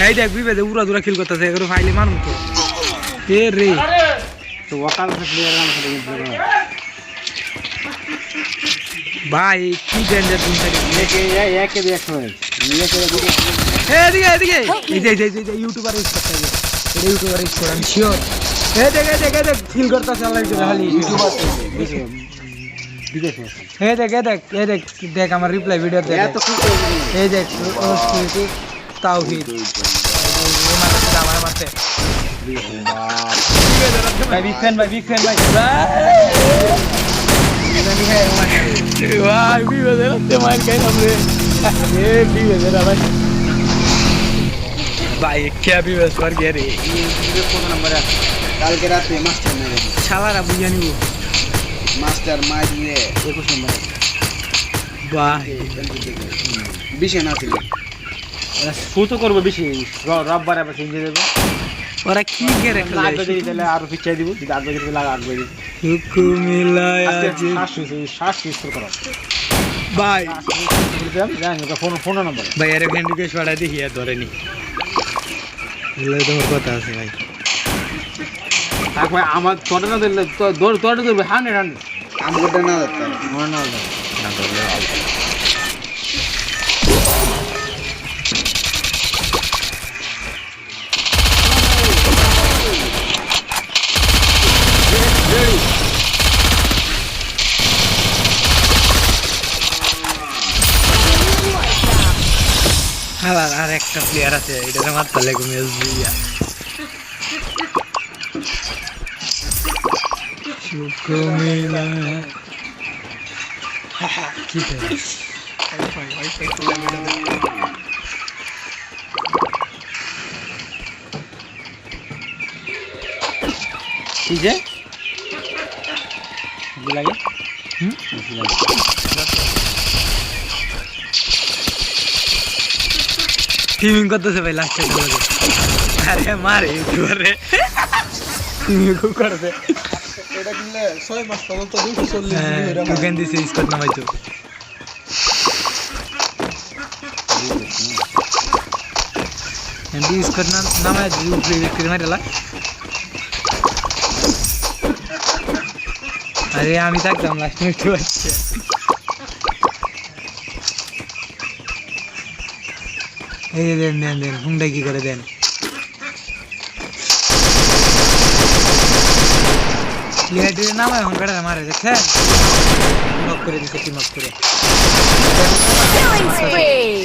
এই দেখ বিবেদে উড়া দুরা কিল করতেছে এগুলো ফাইলে মানুষ তো এ রে তো ওয়াকাল প্লেয়ার নাম সাথে গেম ভাই কি ডেঞ্জার দিন থেকে একে দিয়ে 100 এদিকে এদিকে এই যে ইউটিউবার ইউজ করতে হবে এটা ইউটিউবার ইউজ করে আমি শিওর এই দেখ কিল করতেছে আল্লাহ খালি ইউটিউবার দেখ আমার রিপ্লাই ভিডিও দেখ এই দেখ তাওহীদ আমার মারতে ভাই বিগ ফ্যান ভাই ভাই বিবেদের রাতে মার খাই আমরা এ বিবেদের ভাই ভাই क्या বিবেদ पर गया रे ये कौन नंबर है কালকে রাতে মাস্টার মেরে শালারা বুঝিয়ে নিব মাস্টার মারিয়ে 21 নম্বর ভাই বিশে না ছিল ফুটো করব বেশি রববার আবার চেঞ্জ দেব ওরা কি করে আগে দিলে আর পিছাই দিব যদি আগে দিলে আগে দিব হুকুমিলায়া শ্বাস ইউজ করো ভাই জানি ফোন নাম্বার ভাই আরে ফ্রেন্ড রিকোয়েস্ট পাঠাই দিই আর ধরেনি এগুলো তোমার কথা আছে ভাই তাক ভাই আমার তোটা না দিলে তোটা দিবে 100 আমগোটা না দিতে আমার না হালার আর একটা প্লেয়ার আছে এটাতে মারতে লাগবে মেজ দিয়া হুকুমিলায়া কি করে কি যে কি লাগে টিমিং করতেছে ভাই লাস্টে খেলাতে আরে মারে ইউটিউবারে টিমিং কো করতে এটা কিনলে 6 মাস পর্যন্ত 240 জিবি হইরা ওখান দিছে স্কট নামাইতো এন্ড স্কট নামাই দিউ প্লে করে মারলা আরে আমি থাকতাম লাস্ট মিনিট হচ্ছে এই দেন হুন্ডা কি করে দেন প্লেয়ারের নাম এখন বেড়া মারে দেখছেন নক করে দিছে টিম আপ করে Killing spree!